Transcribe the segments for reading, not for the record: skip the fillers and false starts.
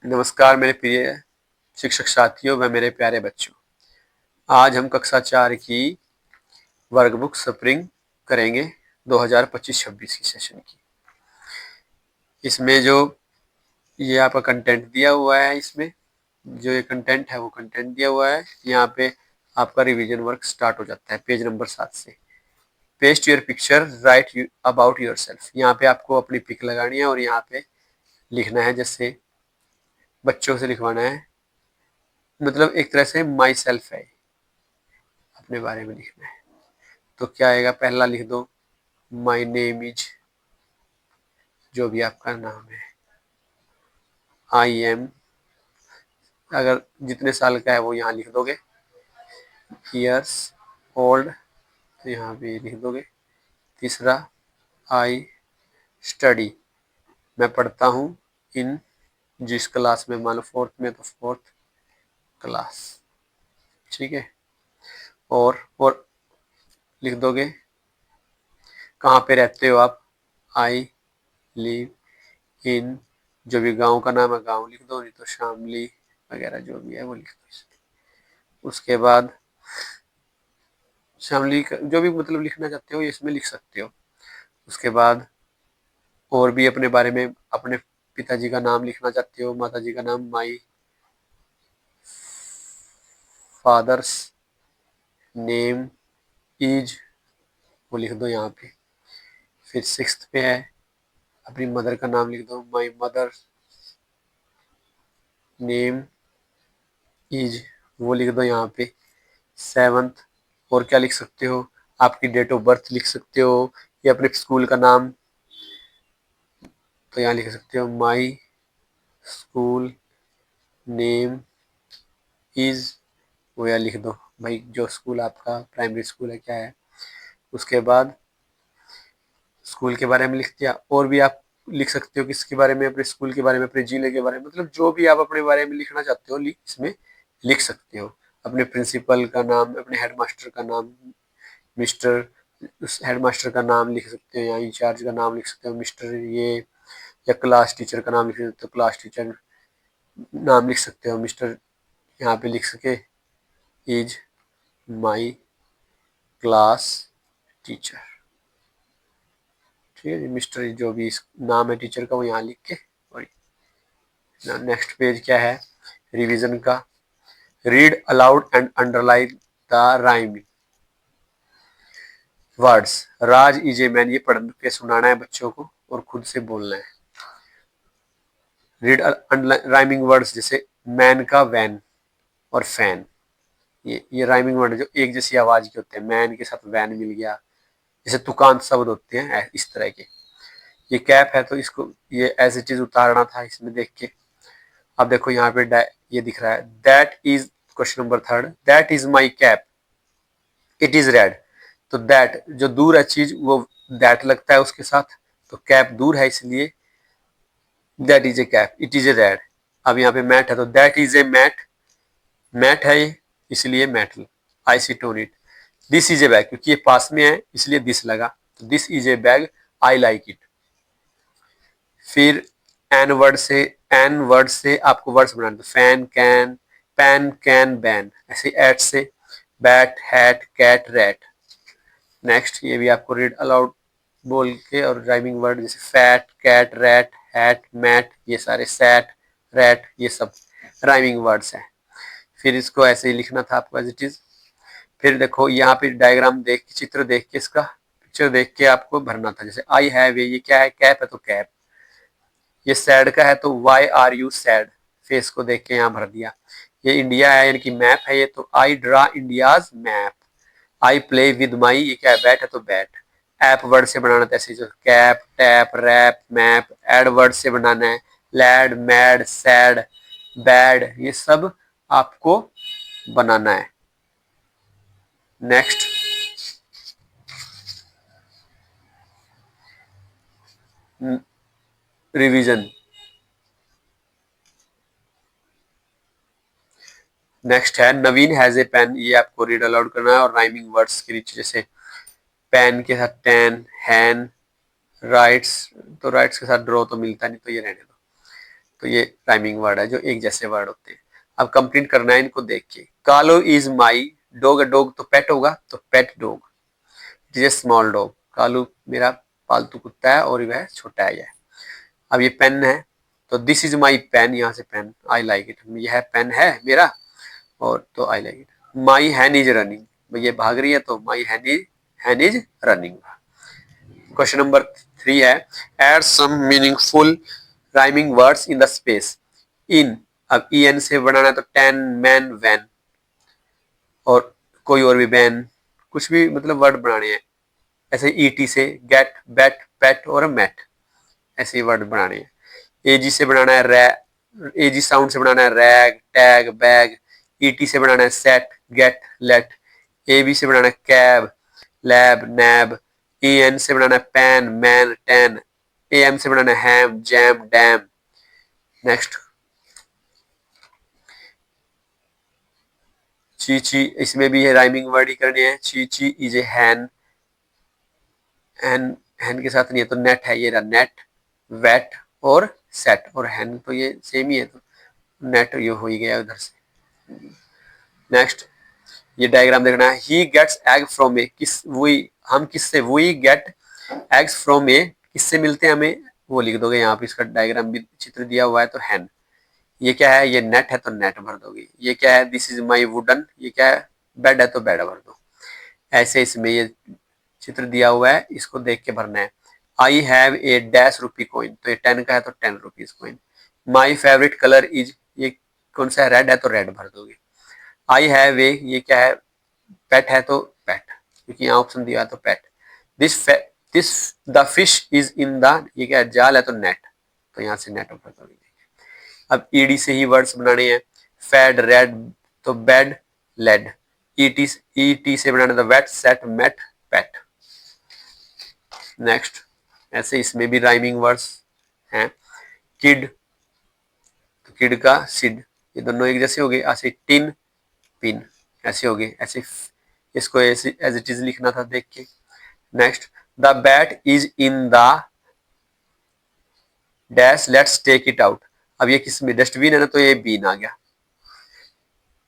नमस्कार मेरे प्रिय शिक्षक साथियों व मेरे प्यारे बच्चों। आज हम कक्षा 4 की वर्कबुक स्प्रिंग करेंगे 2025-26 की सेशन की। इसमें जो ये आपका कंटेंट दिया हुआ है, इसमें जो ये कंटेंट है वो कंटेंट दिया हुआ है। यहाँ पे आपका रिवीजन वर्क स्टार्ट हो जाता है पेज नंबर 7 से। Paste your picture, right about yourself. यहाँ पे आपको अपनी पिक लगानी है और यहाँ पे लिखना है, जैसे बच्चों से लिखवाना है, मतलब एक तरह से माई सेल्फ है, अपने बारे में लिखना है। तो क्या आएगा, पहला लिख दो माई नेम इज, जो भी आपका नाम है। आई एम, अगर जितने साल का है वो यहाँ लिख दोगे। ईयर्स ओल्ड, तो यहाँ पे लिख दोगे। तीसरा, आई स्टडी, मैं पढ़ता हूँ। इन, जिस क्लास में, मान लो 4th में तो 4th क्लास, ठीक है। और लिख दोगे कहाँ पे रहते हो आप। आई लिव इन, जो भी गांव का नाम है गांव लिख दो, नहीं तो शामली वगैरह जो भी है वो लिख दो। उसके बाद शामली का जो भी मतलब लिखना चाहते हो ये इसमें लिख सकते हो। उसके बाद और भी अपने बारे में, अपने पिताजी का नाम लिखना चाहते हो, माताजी का नाम, माई फादर्स नेम इज, वो लिख दो यहाँ पे। फिर 6th पे है, अपनी मदर का नाम लिख दो, माई मदर नेम इज, वो लिख दो यहाँ पे। 7th, और क्या लिख सकते हो, आपकी डेट ऑफ बर्थ लिख सकते हो, या अपने स्कूल का नाम, तो यहाँ लिख सकते हो माई स्कूल नेम इज, वो यहाँ लिख दो भाई, जो स्कूल आपका प्राइमरी स्कूल है क्या है। उसके बाद स्कूल के बारे में लिख दिया। और भी आप लिख सकते हो किसके बारे में, अपने स्कूल के बारे में, अपने जिले के बारे में, मतलब जो भी आप अपने बारे में लिखना चाहते हो इसमें लिख सकते हो। अपने प्रिंसिपल का नाम, अपने हेडमास्टर का नाम, मिस्टर, उस हेडमास्टर का नाम लिख सकते हो, या इंचार्ज का नाम लिख सकते हो मिस्टर ये, या क्लास टीचर का नाम लिख सकते हो, क्लास टीचर नाम लिख सकते हो मिस्टर, यहाँ पे लिख सके इज माई क्लास टीचर, ठीक है। मिस्टर जो भी नाम है टीचर का वो यहाँ लिख के। और नेक्स्ट पेज क्या है, रिवीजन का। Read aloud and underline the rhyming words. Raj is a man, ये पढ़ के सुनाना है बच्चों को और खुद से बोलना है। रीड राइमिंग वर्ड्स, जैसे मैन का वैन और फैन, ये राइमिंग वर्ड जो एक जैसी आवाज के होते हैं। मैन के साथ वैन मिल गया, जैसे तुकांत शब्द होते हैं इस तरह के। ये कैप है तो इसको ये ऐसी चीज उतारना था इसमें देख के। अब देखो यहाँ पे ये दिख रहा है, that is, question number 3, that is my cap, it is red. तो दैट जो दूर है चीज वो दैट लगता है उसके साथ, तो कैप दूर है इसलिए that is a cap, it is a red. अब यहाँ पे मैट है तो that is a mat, mat है ये इसलिए metal, I sit on it. This is a bag, क्योंकि ये पास में है इसलिए दिस लगा, तो this is a bag, I like it. फिर एन वर्ड से आपको वर्ड्स बनाना, fan can, pan can ban, ऐसे एट से bat hat cat rat. Next ये भी आपको रीड अलाउड बोल के, और राइमिंग वर्ड जैसे fat cat rat hat mat, ये सारे सैट रैट ये सब राइमिंग वर्ड्स हैं। फिर इसको ऐसे ही लिखना था आपको एज इट इज। फिर देखो यहाँ पे डायग्राम देख के, चित्र देख के, इसका पिक्चर देख के आपको भरना था। जैसे आई हैव, ये क्या है, कैप है तो कैप। ये सैड का है तो why are you sad, face को देख के यहाँ भर दिया। ये इंडिया है यानी कि मैप है ये, तो I draw India's map. I play with my, ये क्या है, बैट है तो बैट। ऐप वर्ड से बनाना था ऐसे, जो cap tap rap map. Ad word से बनाना है, लैड मैड सैड बैड, ये सब आपको बनाना है। Next revision. नेक्स्ट है नवीन हैज ए पेन, ये आपको रीड अलाउड करना है, और राइमिंग वर्ड्स के नीचे जैसे पेन के साथ टेन, हैन, राइट्स, तो राइट्स के साथ ड्रॉ तो मिलता नहीं तो ये रहने दो। तो ये राइमिंग वर्ड है जो एक जैसे वर्ड होते हैं। अब कंप्लीट करना है इनको देख के। कालो इज माई डॉग, डॉग तो पेट होगा, तो pet dog. It is A small dog, Kalu मेरा पालतू कुत्ता है और वह छोटा है। अब ये पेन है, तो दिस इज माई पेन, यहाँ से पेन, आई लाइक इट, यह पेन है मेरा, और तो I like it. My hen is running, ये भाग रही है, तो my hen is running. Question number 3 है, add some meaningful rhyming words in the space. In, अब ई एन से बनाना है तो टेन, मैन, वैन, और कोई और भी बैन, कुछ भी मतलब वर्ड बनाने हैं। ऐसे ई टी से गेट, बैट, पेट और मैट, ऐसे ही वर्ड बनाने हैं। एजी से बनाना है रै, एजी साउंड से बनाना है रैग, टैग, बैग। ईटी से बनाना है set, get, let. A B से बनाना है cab, lab, nab. E N से बनाना है pan, man, tan. A M से बनाना है हैम, जैम, डैम। नेक्स्ट, चीची, इसमें भी है राइमिंग वर्ड ही करने हैं। चीची इज ए हैन, हैन, हैन के साथ नहीं है तो नेट है, ये रहा नेट, वेट और सेट, और हैन तो ये सेम ही है, तो नेट ये हो ही गया उधर से। नेक्स्ट, ये डायग्राम देखना है। ही गेट्स एग फ्रॉम ए, किस, वी, हम किससे, वी गेट एग्स फ्रॉम ए, किससे मिलते हैं हमें, वो लिख दोगे यहाँ पे। इसका डायग्राम भी चित्र दिया हुआ है, तो हैन। ये क्या है, ये नेट है तो नेट भर दोगे। ये क्या है, दिस इज माई वुडन, ये क्या है, बेड है तो बेड भर दो। ऐसे इसमें ये चित्र दिया हुआ है, इसको देख के भरना है। I have a dash rupee coin, तो ये 10 का है तो 10 rupees coin. My favourite colour is, ये कौन सा है, रेड है तो रेड भर दोगे। आई हैव ए, ये क्या है, पेट है तो पेट, क्योंकि यहाँ ऑप्शन दिया है तो pet. This this the fish is in the, ये क्या है, जाल है तो नेट, तो यहाँ से नेट भर दोगे। अब ईडी से ही वर्ड्स बनाने हैं। फेड, रेड, तो बेड, लेड। ईटी, ईटी से बनाना था वेट, सेट, मेट, पेट। नेक्स्ट, ऐसे इसमें भी राइमिंग वर्ड्स हैं। किड, तो किड का सिड, ये दोनों एक जैसे हो गए। ऐसे टिन, पिन, ऐसे हो गए। ऐसे इसको ऐसे एज इट इज लिखना था देख के। Next, the bat is in the dash, let's take it out. अब ये किस में, डस्टबिन है ना, तो ये बीन आ गया।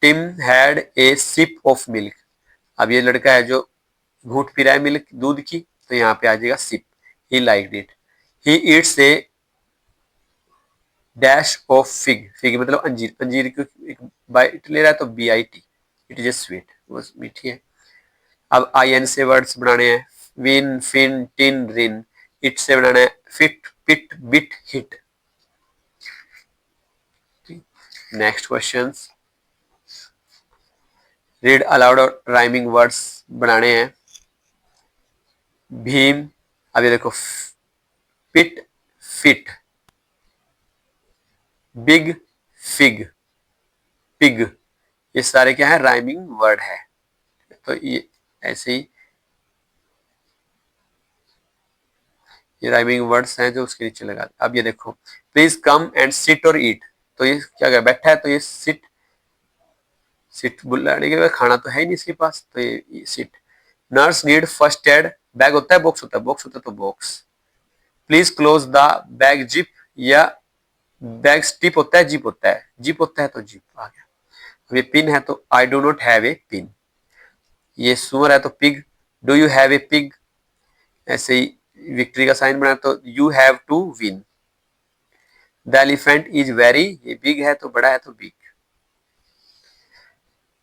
Tim had a sip of milk, अब ये लड़का है जो घूट पी रहा है मिल्क, दूध की, तो यहाँ पे आ जाएगा sip. He liked it. He eats a dash of fig, fig मतलब अंजीर, अंजीर की एक बाइट ले रहा है तो B I T, it is a sweet, वो मीठी है। अब आई एन से वर्ड्स बनाने हैं। Win, fin, tin, rin. It से बनाना है fit, pit, bit, hit. Next question, read aloud और राइमिंग वर्ड्स बनाने हैं। भीम, अब ये देखो, pit, fit, big, fig, pig, ये सारे क्या है, राइमिंग वर्ड है। तो ये ऐसे ही ये राइमिंग वर्ड्स हैं जो उसके नीचे लगा। अब ये देखो, प्लीज कम एंड सिट और ईट, तो ये क्या क्या बैठा है, तो ये सिट, सिट बुलाने के बाद खाना तो है ही नहीं इसके पास, तो ये sit. Nurse need first aid, bag होता है बॉक्स होता है, बॉक्स होता है तो box. Please close the bag zip, या बैग स्टिप होता है, जिप होता है, जिप होता है तो जिप आ गया। अब ये पिन है तो I do not have a pin. ये सुअर है तो pig, do you have a pig. ऐसे ही विक्ट्री का साइन बना तो you have to win. The elephant is very, ये बिग है तो बड़ा है तो बिग।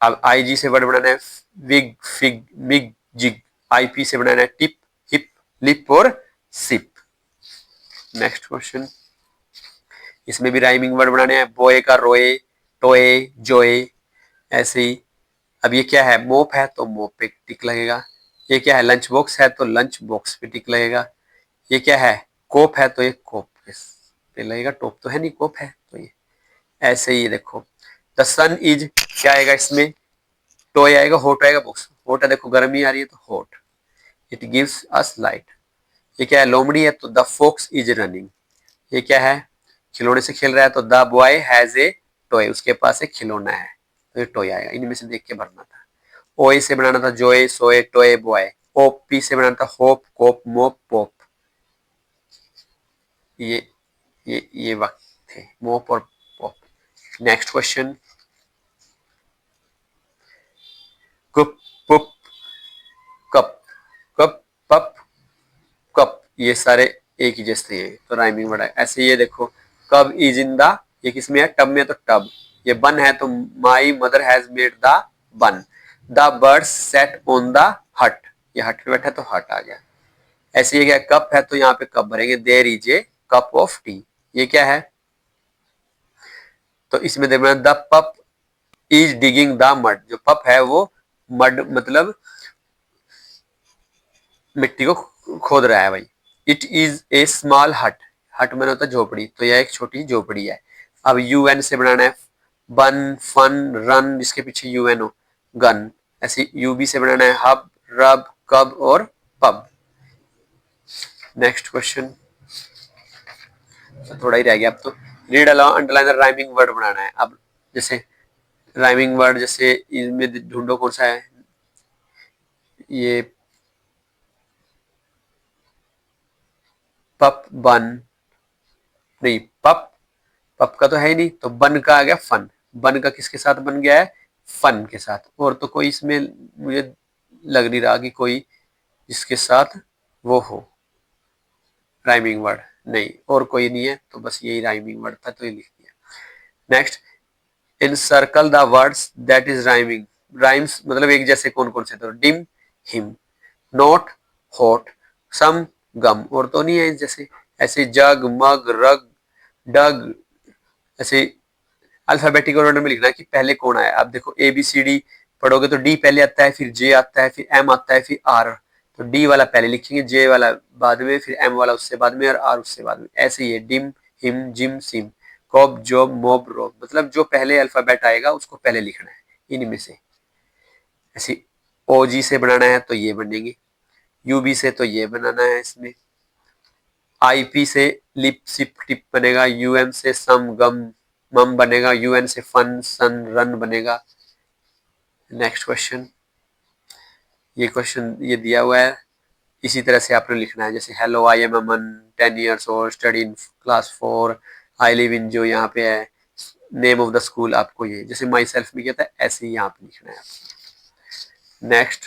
अब आई जी से वर्ड बनाना है। Wig, fig, mig, jig. I P से बनाना है टिप, हिप, लिप और सिप। नेक्स्ट क्वेश्चन, इसमें भी राइमिंग वर्ड बनाने हैं। बॉय का रोए, टोए, जोए, ऐसे ही। अब ये क्या है, मोप है तो मोप पे टिक लगेगा। ये क्या है, लंच बॉक्स है तो लंच बॉक्स पे टिक लगेगा। ये क्या है, कोप है तो ये कोप पे लगेगा, टॉप तो है नहीं, कोप है तो ये। ऐसे ही देखो, द सन इज, क्या आएगा इसमें, टॉय आएगा, हॉट आएगा, बॉक्स, हॉट है, देखो गर्मी आ रही है तो hot. It gives us light. ये क्या है, लोमड़ी है तो द फॉक्स इज रनिंग। ये क्या है, खिलौने से खेल रहा है तो the boy has a toy, उसके पास एक खिलौना है, तो ये टॉय आएगा। इनमें से देख के भरना था। ओए से बनाना था जोए, सोए, टॉय, बॉय। ओप पी से बनाना था होप, कोप, मोप, पोप। ये वाक्य थे, मोप और pop. Next question, cup pup cup, cup pup cup, ये सारे एक ही जैसे हैं तो राइमिंग वर्ड है। ऐसे ये देखो, कब इज इन द, ये किसमें है, टब में, तो टब। ये बन है तो my mother has made the बन। The birds set on the हट, ये हट पे बैठा तो हट आ गया। ऐसे ये क्या, कप है तो यहाँ पे कप भरेंगे, there is a cup of tea, ये क्या है, तो इसमें देखना द पप इज डिगिंग द मड, जो पप है वो मड मतलब मिट्टी को खोद रहा है भाई। इट इज ए स्मॉल हट, हट मैंने होता है झोपड़ी, तो यह एक छोटी झोपड़ी है। अब यूएन से बनाना है, बन फन रन, जिसके पीछे यूएन हो, गन। ऐसे यूबी से बनाना है, हब रब कब और पब। नेक्स्ट क्वेश्चन, थोड़ा ही रह गया अब तो। Read aloud underline the rhyming word बनाना है। अब जैसे राइमिंग वर्ड, जैसे इसमें ढूंढो कौन सा है, ये पप बन, नहीं पप, पप का तो है ही नहीं, तो बन का आ गया फन, बन का किसके साथ बन गया है, फन के साथ। और तो कोई इसमें मुझे लग नहीं रहा कि कोई जिसके साथ वो हो राइमिंग वर्ड, नहीं और कोई नहीं है, तो बस यही राइमिंग वर्ड था तो ये लिख दिया। Next, encircle the words that is rhyming, rhymes मतलब एक जैसे कौन कौन से, तो डिम हिम, नोट हॉट, सम गम, और तो नहीं है जैसे, ऐसे जग मग रग डग, ऐसे अल्फाबेटिकल ऑर्डर में लिखना है कि पहले कौन आया। आप देखो ए बी सी डी पढ़ोगे तो डी पहले आता है, फिर जे आता है, फिर एम आता है, फिर आर, तो डी वाला पहले लिखेंगे, जे वाला बाद में, फिर एम वाला उससे बाद में और आर उससे बाद में। ऐसे ही है dim him gym sim, cob job mob rob, मतलब जो पहले अल्फाबेट आएगा उसको पहले लिखना है इनमें से। ऐसे ओ जी से बनाना है तो ये बनेंगे, यू बी से तो ये बनाना है, इसमें आई पी से लिप सिप टिप बनेगा, यूएम से सम गम मम बनेगा, यूएन से फन सन रन बनेगा। नेक्स्ट क्वेश्चन, ये क्वेश्चन ये दिया हुआ है, इसी तरह से आपने लिखना है, जैसे hello I am Aman 10 years old study in class 4, I live in, जो यहाँ पे है नेम ऑफ द स्कूल आपको ये जैसे माई सेल्फ में किया था ऐसे ही यहाँ पे लिखना है। नेक्स्ट,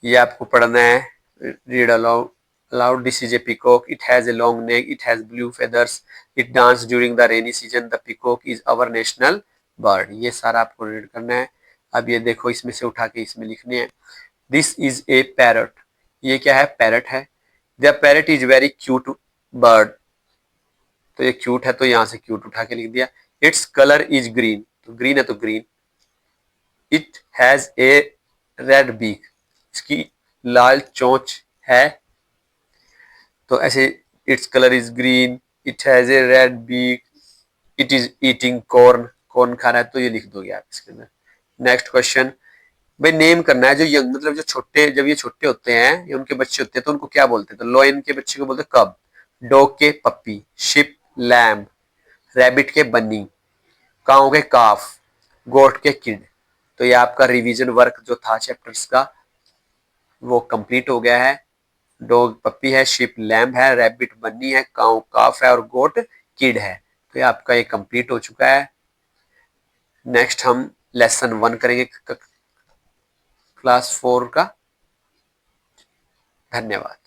ये आपको पढ़ना है, read aloud allowed, this is A peacock, it has a long neck, it has blue feathers, it dance during the rainy season, the peacock is our national bird, ये सारा आपको रीड करना है। अब ये देखो इसमें से उठा के इसमें लिखने हैं, दिस इज ए पैरट, ये क्या है, पैरट है। The parrot is very cute bird, तो ये क्यूट है तो यहाँ से क्यूट उठा के लिख दिया। इट्स कलर इज ग्रीन, तो ग्रीन है तो green. It has a red beak, इसकी लाल चोंच है, तो ऐसे its colour is green, it has a red beak, it is eating corn, corn खा रहा है, तो ये लिख दोगे आप इसके अंदर। नेक्स्ट क्वेश्चन, भाई नेम करना है जो यंग मतलब जो छोटे, जब ये छोटे होते हैं या उनके बच्चे होते हैं तो उनको क्या बोलते हैं, तो लॉयन के बच्चे को बोलते हैं कब, डॉग के पप्पी, शिप लैम्ब, रैबिट के बन्नी, काऊ के काफ, गोट के किड। तो ये आपका रिवीजन वर्क जो था चैप्टर्स का वो कंप्लीट हो गया है। डॉग पप्पी है, शिप लैम्ब है, रैबिट बन्नी है, काऊ काफ है और गोट किड है। तो ये आपका ये कंप्लीट हो चुका है। नेक्स्ट हम लेसन 1 करेंगे क्लास 4 का। धन्यवाद।